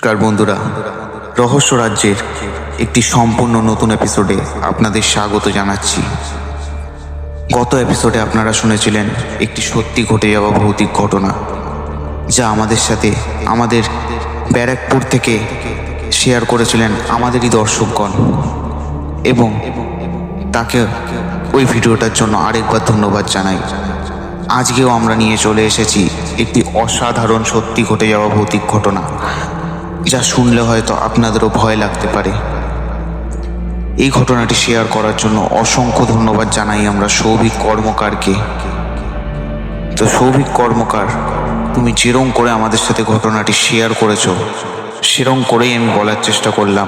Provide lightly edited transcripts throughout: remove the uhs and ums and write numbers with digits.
নমস্কার বন্ধুরা, রহস্য রাজ্যের একটি সম্পূর্ণ নতুন এপিসোডে আপনাদের স্বাগত জানাচ্ছি। গত এপিসোডে আপনারা শুনেছিলেন একটি সত্যি ঘটে যাওয়া ভৌতিক ঘটনা, যা আমাদের সাথে আমাদের ব্যারাকপুর থেকে শেয়ার করেছিলেন আমাদেরই দর্শকগণ, এবং তাকে ওই ভিডিওটার জন্য আরেকবার ধন্যবাদ জানাই। আজকেও আমরা নিয়ে চলে এসেছি একটি অসাধারণ সত্যি ঘটে যাওয়া ভৌতিক ঘটনা, যা শুনলে হয়তো আপনাদেরও ভয় লাগতে পারে। এই ঘটনাটি শেয়ার করার জন্য অসংখ্য ধন্যবাদ জানাই আমরা সৌভিক কর্মকারকে। তো সৌভিক কর্মকার, তুমি যেরম করে আমাদের সাথে ঘটনাটি শেয়ার করেছো, সেরম করেই আমি বলার চেষ্টা করলাম।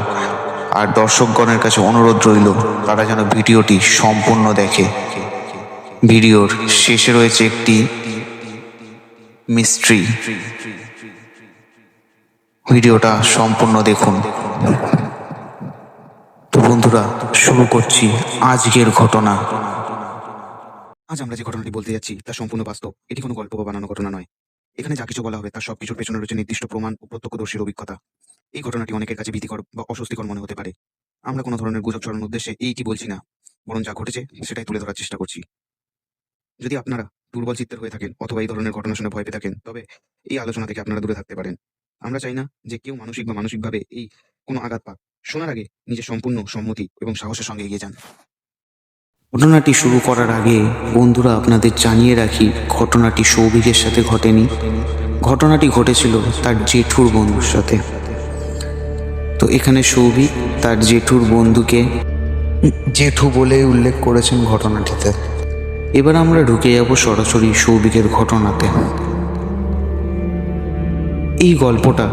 আর দর্শকগণের কাছে অনুরোধ রইল, তারা যেন ভিডিওটি সম্পূর্ণ দেখে। ভিডিওর শেষে রয়েছে একটি মিস্ট্রি। ভিডিওটা সম্পূর্ণ দেখুন। তো বন্ধুরা, শুরু করছি আজকের ঘটনা। আজ আমরা যে ঘটনাটি বলতে যাচ্ছি তা সম্পূর্ণ বাস্তব। এটি কোনো গল্প বা বানানো ঘটনা নয়। এখানে যা কিছু বলা হবে তার সবকিছুর পেছনে রয়েছে নির্দিষ্ট প্রমাণ ও প্রত্যক্ষদর্শীর অভিজ্ঞতা। এই ঘটনাটি অনেকের কাছে ভীতিকর বা অস্বস্তিকর মনে হতে পারে। আমরা কোনো ধরনের গুজব ছড়ানোর উদ্দেশ্যে এইটি বলছি না, বরং যা ঘটেছে সেটাই তুলে ধরার চেষ্টা করছি। যদি আপনারা দুর্বল চিত্তের হয়ে থাকেন অথবা এই ধরনের ঘটনা শুনে ভয় পেয়ে থাকেন, তবে এই আলোচনা থেকে আপনারা দূরে থাকতে পারেন। আমরা চাই না যে কেউ মানসিকভাবে এই কোনো আঘাত পাক। শোনার আগে নিজের সম্পূর্ণ সম্মতি এবং সাহসের সঙ্গে এগিয়ে যান। ঘটনাটি শুরু করার আগে বন্ধুরা, আপনাদের জানিয়ে রাখি, ঘটনাটি সৌভিকের সাথে ঘটেনি। ঘটনাটি ঘটেছিল তার জেঠুর বন্ধুর সাথে। তো এখানে সৌভিক তার জেঠুর বন্ধুকে জেঠু বলে উল্লেখ করেছেন ঘটনাটিতে। এবার আমরা ঢুকে যাব সরাসরি সৌভিকের ঘটনাতে। এই গল্পটা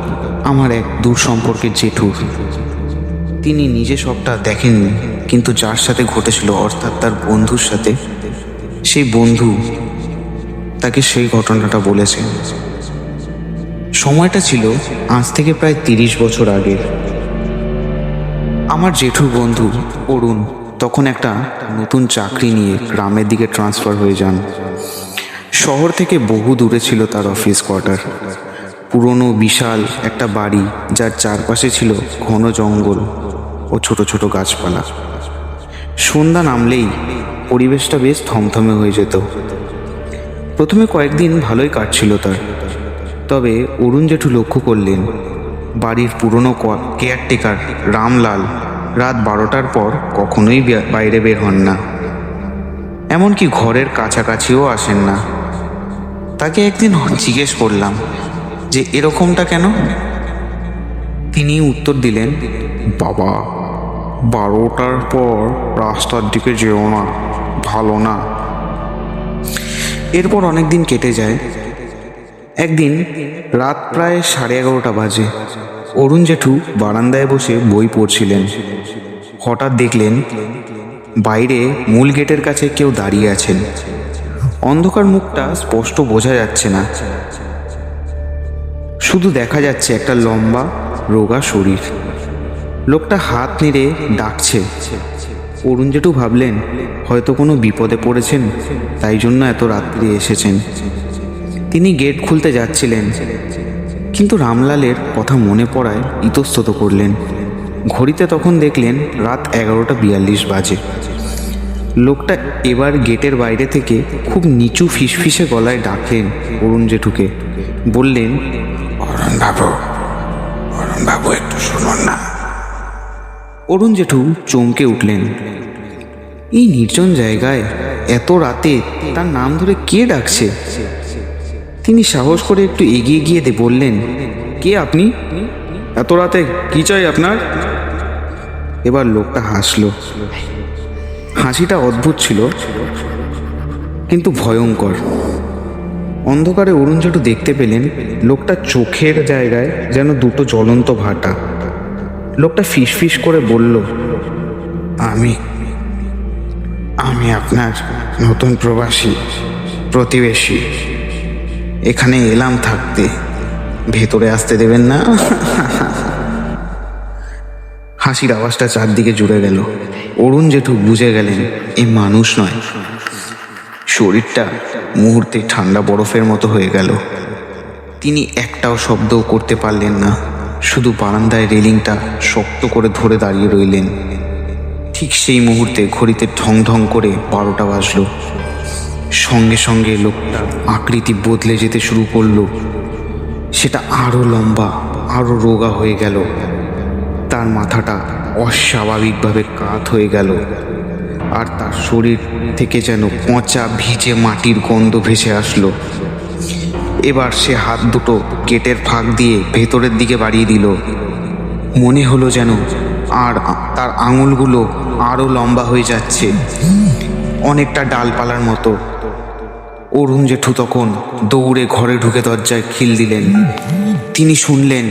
আমার এক দূর সম্পর্কের জেঠুর। তিনি নিজে সবটা দেখেননি, কিন্তু যার সাথে ঘটেছিল, অর্থাৎ তার বন্ধুর সাথে, সেই বন্ধু তাকে সেই ঘটনাটা বলেছে। সময়টা ছিল আজ থেকে প্রায় 30 বছর আগের। আমার জেঠুর বন্ধু অরুণ তখন একটা নতুন চাকরি নিয়ে গ্রামের দিকে ট্রান্সফার হয়ে যান। শহর থেকে বহু দূরে ছিল তার অফিস কোয়ার্টার। পুরনো বিশাল একটা বাড়ি, যার চারপাশে ছিল ঘন জঙ্গল ও ছোট ছোট গাছপালা। সন্ধ্যা নামলেই পরিবেশটা বেশ থমথমে হয়ে যেত। প্রথমে কয়েকদিন ভালোই কাটছিল তার। তবে অরুণ জেঠু লক্ষ্য করলেন, বাড়ির পুরনো কেয়ারটেকার রামলাল রাত 12টার পর কখনোই বাইরে বের হন না, এমনকি ঘরের কাছাকাছিও আসেন না। তাকে একদিন জিজ্ঞেস করলাম যে এরকমটা কেন। তিনি উত্তর দিলেন, বাবা, 12টার পর রাস্তার দিকে যেও না, ভালো না। এরপর অনেক দিন কেটে যায়। একদিন রাত প্রায় 11:30 বাজে। অরুণ জেঠু বারান্দায় বসে বই পড়ছিলেন। হঠাৎ দেখলেন বাইরে মূল গেটের কাছে কেউ দাঁড়িয়ে আছেন। অন্ধকার মুখটা স্পষ্ট বোঝা যাচ্ছে না, শুধু দেখা যাচ্ছে একটা লম্বা রোগা শরীর। লোকটা হাত নেড়ে ডাকছে। অরুণ জেঠু ভাবলেন হয়তো কোনো বিপদে পড়েছেন, তাই জন্য এত রাত্রে এসেছেন। তিনি গেট খুলতে যাচ্ছিলেন, কিন্তু রামলালের কথা মনে পড়ায় ইতস্তত করলেন। ঘড়িতে তখন দেখলেন রাত 11:42 বাজে। লোকটা এবার গেটের বাইরে থেকে খুব নিচু ফিসফিসে গলায় ডাকলেন অরুণ জেঠুকে। বললেন, অরুণ বাবু, একটু শুনুন না। অরুণ জেঠু চমকে উঠলেন। এই নির্জন জায়গায় এত রাতে তার নাম ধরে কে ডাকছে? তিনি সাহস করে একটু এগিয়ে গিয়ে বললেন, কে আপনি? এত রাতে কি চাই আপনার? এবার লোকটা হাসলো। হাসিটা অদ্ভুত ছিল, কিন্তু ভয়ঙ্কর। অন্ধকারে অরুণ জেঠু দেখতে পেলেন লোকটার চোখের জায়গায় যেন দুটো জ্বলন্ত ভাটা। লোকটা ফিসফিস করে বলল, আমি আপনার নতুন প্রতিবেশী। এখানে এলাম থাকতে, ভেতরে আসতে দেবেন না? হাসির আওয়াজটা চারদিকে জুড়ে গেল। অরুণ জেঠু বুঝে গেলেন এ মানুষ নয়। শরীরটা মুহূর্তে ঠান্ডা বরফের মতো হয়ে গেল। তিনি একটাও শব্দও করতে পারলেন না। শুধু বারান্দায় রেলিংটা শক্ত করে ধরে দাঁড়িয়ে রইলেন। ঠিক সেই মুহূর্তে ঘড়িতে ঢং ঢং করে 12টা বাজলো। সঙ্গে সঙ্গে লোকটার আকৃতি বদলে যেতে শুরু করলো। সেটা আরো লম্বা, আরো রোগা হয়ে গেল। তার মাথাটা অস্বাভাবিকভাবে কাত হয়ে গেল, আর তার শরীর থেকে যেন পচা ভিজে মাটির গন্ধ ভেসে আসলো। এবার সে হাত দুটো গেটের ফাঁক দিয়ে ভেতরের দিকে বাড়িয়ে দিল। মনে হলো যেন আর তার আঙুলগুলো আরো লম্বা হয়ে যাচ্ছে, অনেকটা ডালপালার মতো। অরুণ জেঠু তখন দৌড়ে ঘরে ঢুকে দরজায় খিল দিলেন। তিনি শুনলেন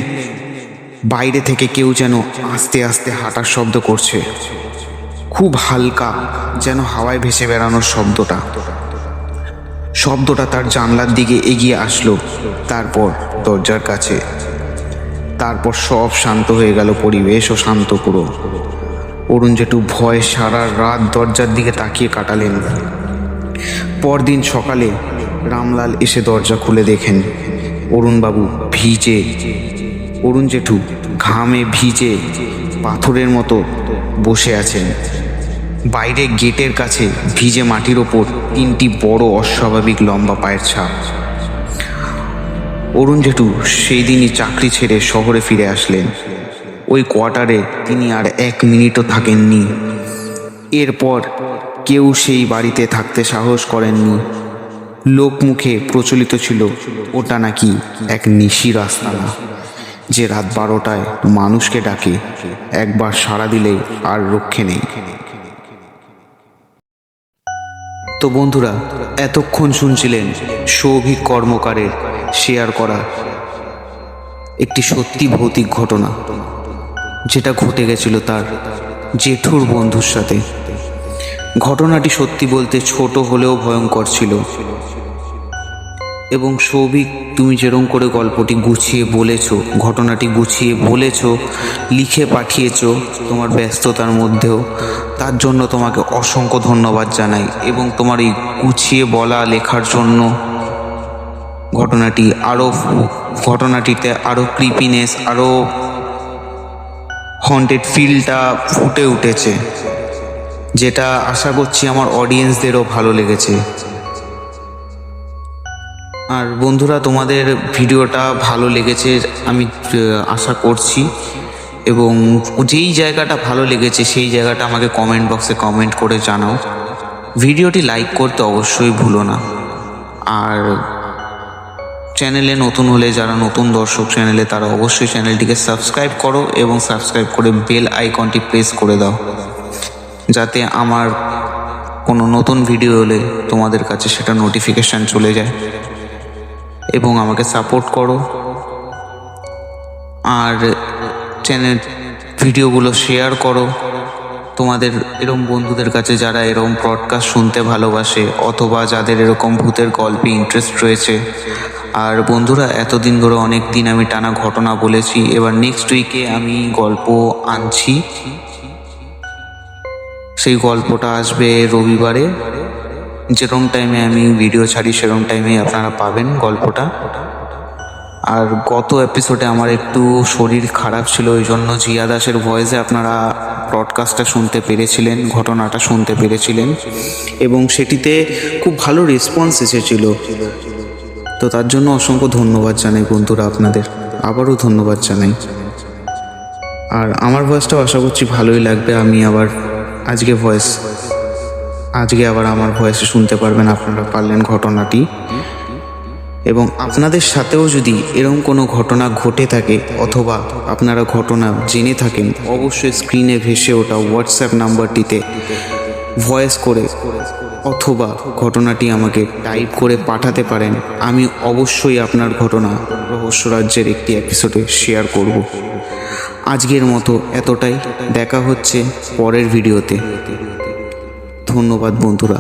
বাইরে থেকে কেউ যেন আস্তে আস্তে হাঁটার শব্দ করছে, খুব হালকা, যেন হাওয়ায় ভেসে বেড়ানোর শব্দটা তার জানলার দিকে এগিয়ে আসলো, তারপর দরজার কাছে। তারপর সব শান্ত হয়ে গেল, পরিবেশও শান্ত পুরো। অরুণ জেঠু ভয়ে সারা রাত দরজার দিকে তাকিয়ে কাটালেন। পরদিন সকালে রামলাল এসে দরজা খুলে দেখেন অরুণবাবু ভিজে, অরুণ জেঠু ঘামে ভিজে পাথরের মতো বসে আছেন। বাইরে গেটের কাছে ভিজে মাটির ওপর 3টি বড় অস্বাভাবিক লম্বা পায়ের ছাপ। অরুণ জেঠু সেই দিনই চাকরি ছেড়ে শহরে ফিরে আসলেন। ওই কোয়ার্টারে তিনি আর 1 মিনিটও থাকেননি। এরপর কেউ সেই বাড়িতে থাকতে সাহস করেননি। লোকমুখে প্রচলিত ছিল ওটা নাকি এক নিশির আস্তানা, যে রাত 12টায় মানুষকে ডাকে, একবার সাড়া দিলেই আর রক্ষে নেই। তো বন্ধুরা, এতক্ষণ শুনছিলেন সৌভিক কর্মকারের শেয়ার করা একটি সত্যি ভৌতিক ঘটনা, যেটা ঘটে গেছিল তার জেঠুর বন্ধুর সাথে। ঘটনাটি সত্যি বলতে ছোট হলেও ভয়ঙ্কর ছিল। এবং সৌভিক, তুমি যেরকম করে গল্পটি গুছিয়ে বলেছো, ঘটনাটি গুছিয়ে বলেছো, লিখে পাঠিয়েছো তোমার ব্যস্ততার মধ্যেও, তার জন্য তোমাকে অসংখ্য ধন্যবাদ জানাই। এবং তোমার এই গুছিয়ে বলা লেখার জন্য ঘটনাটিতে আরও ক্রিপিনেস, আরও হন্টেড ফিলটা ফুটে উঠেছে, যেটা আশা করছি আমার অডিয়েন্সদেরও ভালো লেগেছে। আর বন্ধুরা, তোমাদের ভিডিওটা ভালো লেগেছে আমি আশা করছি। এবং যেই জায়গাটা ভালো লেগেছে সেই জায়গাটা আমাকে কমেন্ট বক্সে কমেন্ট করে জানাও। ভিডিওটি লাইক করতে অবশ্যই ভুলো না। আর চ্যানেলে নতুন হলে, যারা নতুন দর্শক চ্যানেলে, তারা অবশ্যই চ্যানেলটিকে সাবস্ক্রাইব করো এবং সাবস্ক্রাইব করে বেল আইকনটি প্রেস করে দাও, যাতে আমার কোনো নতুন ভিডিও হলে তোমাদের কাছে সেটা নোটিফিকেশান চলে যায়। এবং আমাকে সাপোর্ট করো। আর চ্যানেল ভিডিওগুলো শেয়ার করো তোমাদের এরকম বন্ধুদের কাছে, যারা এরকম পডকাস্ট শুনতে ভালোবাসে, অথবা যাদের এরকম ভূতের গল্পে ইন্টারেস্ট রয়েছে। আর বন্ধুরা, এতদিন ধরে অনেক দিন আমি টানা ঘটনা বলেছি, এবার নেক্সট উইকে আমি গল্প আনছি। সেই গল্পটা আসবে রবিবারে। যেরকম টাইমে আমি ভিডিও ছাড়ি সেরকম টাইমে আপনারা পাবেন গল্পটা। আর গত এপিসোডে আমার একটু শরীর খারাপ ছিল, ওই জন্য জিয়া দাসের ভয়েসে আপনারা ব্রডকাস্টটা শুনতে পেরেছিলেন, ঘটনাটা শুনতে পেরেছিলেন, এবং সেটিতে খুব ভালো রেসপন্স এসেছিল। তো তার জন্য অসংখ্য ধন্যবাদ জানাই বন্ধুরা, আপনাদের আবারও ধন্যবাদ জানাই। আর আমার ভয়েসটাও আশা করছি ভালোই লাগবে। আমি আবার আজকে আবার আমার ভয়েসে শুনতে পারবেন আপনারা পারলেন ঘটনাটি। এবং আপনাদের সাথেও যদি এরকম কোনো ঘটনা ঘটে থাকে, অথবা আপনারা ঘটনা জেনে থাকেন, অবশ্যই স্ক্রিনে ভেসে ওঠা হোয়াটসঅ্যাপ নাম্বারটিতে ভয়েস করে অথবা ঘটনাটি আমাকে টাইপ করে পাঠাতে পারেন। আমি অবশ্যই আপনার ঘটনা রহস্য রাজ্যের একটি এপিসোডে শেয়ার করব। আজকের মতো এতটাই, দেখা হচ্ছে পরের ভিডিওতে। ধন্যবাদ বন্ধুরা।